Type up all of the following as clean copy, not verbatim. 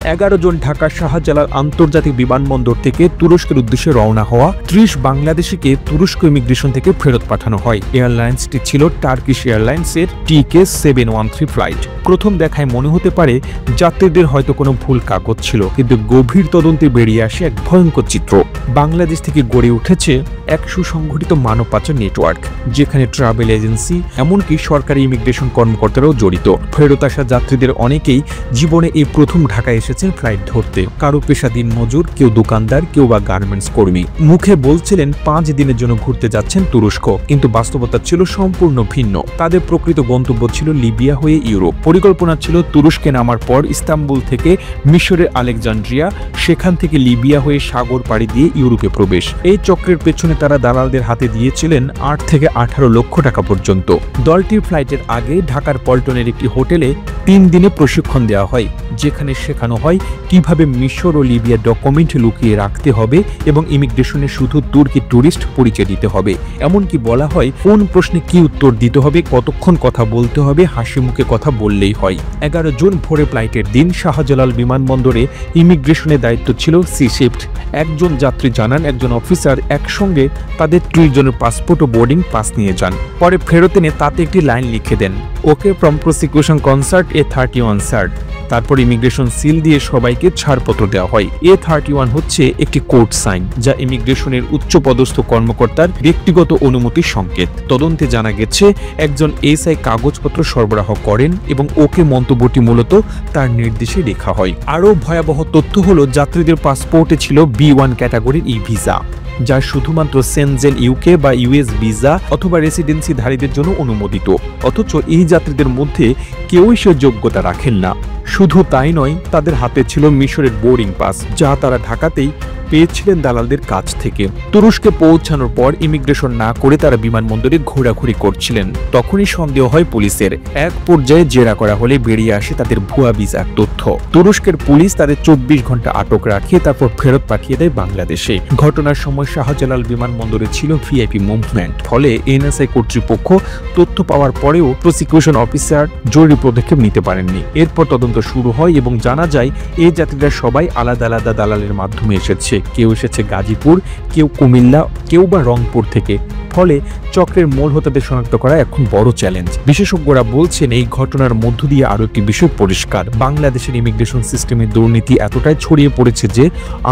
11 জন ঢাকা শাহজালাল আন্তর্জাতিক বিমানবন্দর থেকে তুরস্কের উদ্দেশ্যে রওনা হওয়া 30 বাংলাদেশিকে তুরস্ক ইমিগ্রেশন থেকে ফেরত পাঠানো হয়। এয়ারলাইন্সটি ছিল টার্কিশ এয়ারলাইন্সের TK-713 ফ্লাইট। প্রথম দেখায় মনে হতে পারে যাত্রীদের হয়তো কোনো ভুল কাগজ ছিল, কিন্তু গভীর তদন্তে বেরিয়ে আসে এক ভয়ঙ্কর চিত্র। বাংলাদেশ থেকে গড়ে উঠেছে এক সুসংগঠিত মানব পাচার নেটওয়ার্ক, যেখানে ট্রাভেল এজেন্সি এমনকি সরকারি ইমিগ্রেশন কর্মকর্তারাও জড়িত। ফেরত আসা যাত্রীদের অনেকেই জীবনে এই প্রথম ঢাকায় এসেছেন ফ্লাইট ধরতে। কারো পেশা দিনমজুর, কেউ দোকানদার, কেউ বা গার্মেন্টস কর্মী। মুখে বলছিলেন 5 দিনের জন্য ঘুরতে যাচ্ছেন তুরস্ক, কিন্তু বাস্তবতা ছিল সম্পূর্ণ ভিন্ন। তাদের প্রকৃত গন্তব্য ছিল লিবিয়া হয়ে ইউরোপ। পরিকল্পনা ছিল তুরস্কে নামার পর ইস্তাম্বুল থেকে মিশরের আলেকজান্দ্রিয়া, সেখান থেকে লিবিয়া হয়ে সাগর পাড়ি দিয়ে ইউরোপে প্রবেশ। এই চক্রের পেছনে তারা দালালদের হাতে দিয়েছিলেন 8 থেকে 18 লক্ষ টাকা পর্যন্ত। দলটির ফ্লাইটের আগে ঢাকার পল্টনের একটি হোটেলে 3 দিনে প্রশিক্ষণ দেওয়া হয়, যেখানে শেখানো হয় কিভাবে মিশর ও লিবিয়ার ডকুমেন্ট লুকিয়ে রাখতে হবে এবং ইমিগ্রেশনে শুধু তুর্কি ট্যুরিস্ট পরিচয় দিতে হবে। এমনকি বলা হয় কোন প্রশ্নে কি উত্তর দিতে হবে, কতক্ষণ কথা বলতে হবে, হাসি মুখে কথা বললেই হয়। 11 জুন ভোরে ফ্লাইটের দিন শাহজালাল বিমানবন্দরে ইমিগ্রেশনের দায়িত্ব ছিল সি শিফট। একজন যাত্রী জানান একজন অফিসার একসঙ্গে তাদের 30 জনের পাসপোর্ট ও বোর্ডিং পাস নিয়ে যান। পরে ফেরত এনে তাতে একটি লাইন লিখে দেন, okay from prosecution concert A31 sir. তারপর ইমিগ্রেশন সিল দিয়ে সবাইকে ছাড়পত্র দেওয়া হয়। A31 হচ্ছে একটি কোড সাইন, যা ইমিগ্রেশনের উচ্চপদস্থ কর্মকর্তার ব্যক্তিগত অনুমতির সংকেত। তদন্তে জানা গেছে একজন এসআই কাগজপত্র সরবরাহ করেন এবং ওকে মন্তব্যটি মূলত তার নির্দেশে লেখা হয়। আরও ভয়াবহ তথ্য হলো যাত্রীদের পাসপোর্টে ছিল B1 ক্যাটাগরির ই ভিসা, যা শুধুমাত্র সেনজেন ইউকে বা ইউএস ভিসা অথবা রেসিডেন্সিধারীদের জন্য অনুমোদিত। অথচ এই যাত্রীদের মধ্যে কেউই সে যোগ্যতা রাখেন না। শুধু তাই নয়, তাদের হাতে ছিল মিশরের বোর্ডিং পাস, যা তারা ঢাকাতেই পেয়েছিলেন দালালদের কাছ থেকে। তুরস্কে পৌঁছানোর পর ইমিগ্রেশন না করে তারা বিমানবন্দরে ঘোরাঘুরি করছিলেন। তখনই সন্দেহ হয় পুলিশের। এক পর্যায়ে জেরা করা হলে বেরিয়ে আসে তাদের ভুয়া ভিসার তথ্য। তুরস্কের পুলিশ তাদের 24 ঘন্টা আটক রাখে, তারপর ফেরত পাঠিয়ে দেয় বাংলাদেশে। ঘটনার সময় শাহজালাল বিমানবন্দরে ছিল ভিআইপি মুভমেন্ট, ফলে এনএসআই কর্তৃপক্ষ তথ্য পাওয়ার পরেও প্রসিকিউশন অফিসার জরুরি পদক্ষেপ নিতে পারেননি। এরপর তদন্ত শুরু হয় এবং জানা যায় এই যাত্রীরা সবাই আলাদা আলাদা দালালের মাধ্যমে এসেছে। কেউ এসেছে গাজীপুর, কেউ কুমিল্লা, কেউ বা রংপুর থেকে। ফলে চক্রের মূল হোতাদের শনাক্ত করা এখন বড় চ্যালেঞ্জ। বিশেষজ্ঞরা বলছেন এই ঘটনার মধ্য দিয়ে আরো একটি বিষয় পরিষ্কার, বাংলাদেশের ইমিগ্রেশন সিস্টেমে দুর্নীতি এতটাই ছড়িয়ে পড়েছে যে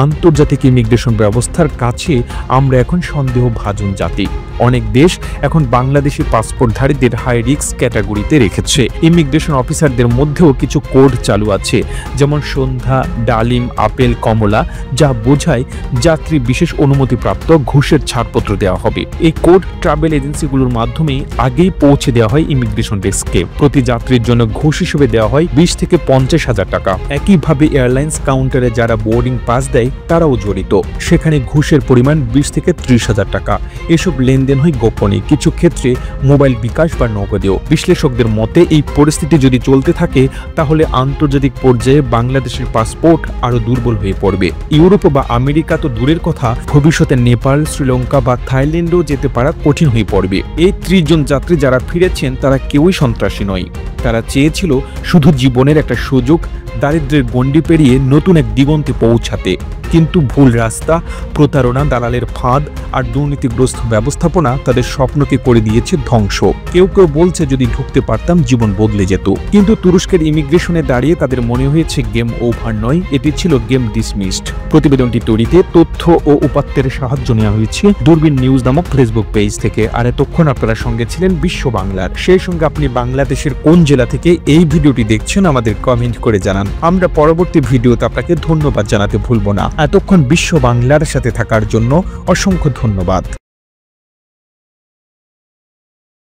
আন্তর্জাতিক ইমিগ্রেশন ব্যবস্থার কাছে আমরা এখন সন্দেহভাজন জাতি। অনেক দেশ এখন বাংলাদেশি পাসপোর্টধারীদের হাই রিস্ক ক্যাটাগরিতে রেখেছে। ইমিগ্রেশন অফিসারদের মধ্যেও কিছু কোড চালু আছে, যেমন সন্ধ্যা, ডালিম, আপেল, কমলা, যা বোঝায় যাত্রী বিশেষ অনুমতিপ্রাপ্ত ঘুষের ছাড়পত্র দেওয়া হবে। এই কোড ট্রাভেল এজেন্সিগুলোর মাধ্যমে আগেই পৌঁছে দেওয়া হয় ইমিগ্রেশন ডেস্কে। প্রতি যাত্রীর জন্য ঘুষ হিসেবে দেওয়া হয় 20 থেকে 50 হাজার টাকা। একইভাবে এয়ারলাইন্স কাউন্টারে যারা বোর্ডিং পাস দেয় তারাও জড়িত, সেখানে ঘুষের পরিমাণ 20 থেকে 30 হাজার টাকা। এসব লেনদেন হয় গোপনে, কিছু ক্ষেত্রে মোবাইল বিকাশ বা নগদেও। বিশ্লেষকদের মতে এই পরিস্থিতি যদি চলতে থাকে তাহলে আন্তর্জাতিক পর্যায়ে বাংলাদেশের পাসপোর্ট আরো দুর্বল হয়ে পড়বে। ইউরোপ বা আমেরিকা তো দূরের কথা, ভবিষ্যতে নেপাল, শ্রীলঙ্কা বা থাইল্যান্ডও যেতে পারা কঠিন হয়ে পড়বে। এই 30 জন যাত্রী যারা ফিরেছেন তারা কেউই সন্ত্রাসী নয়, তারা চেয়েছিল শুধু জীবনের একটা সুযোগ, দারিদ্র্যের গণ্ডি পেরিয়ে নতুন এক দিগন্তে পৌঁছাতে। কিন্তু ভুল রাস্তা, প্রতারণা, দালালের ফাঁদ আর দুর্নীতিগ্রস্ত ব্যবস্থাপনা তাদের স্বপ্নকে করে দিয়েছে ধ্বংস। কেউ কেউ বলছে যদি ঢুকতে পারতাম জীবন বদলে যেত। কিন্তু তুরস্কের ইমিগ্রেশনে দাঁড়িয়ে তাদের মনে হয়েছে গেম ওভার নয়, এটি ছিল গেম ডিসমিসড। প্রতিবেদনটি তৈরিতে তথ্য ও উপাত্তের সাহায্য নেওয়া হয়েছে দূরবীন নিউজ নামক ফেসবুক পেজ থেকে। আর এতক্ষণ আপনারা সঙ্গে ছিলেন বিশ্ব বাংলার। সেই সঙ্গে আপনি বাংলাদেশের কোন জেলা থেকে এই ভিডিওটি দেখছেন আমাদের কমেন্ট করে জানান। আমরা পরবর্তী ভিডিওতে আপনাকে ধন্যবাদ জানাতে ভুলব না। এতক্ষণ বিশ্ব বাংলার সাথে থাকার জন্য অসংখ্য ধন্যবাদ।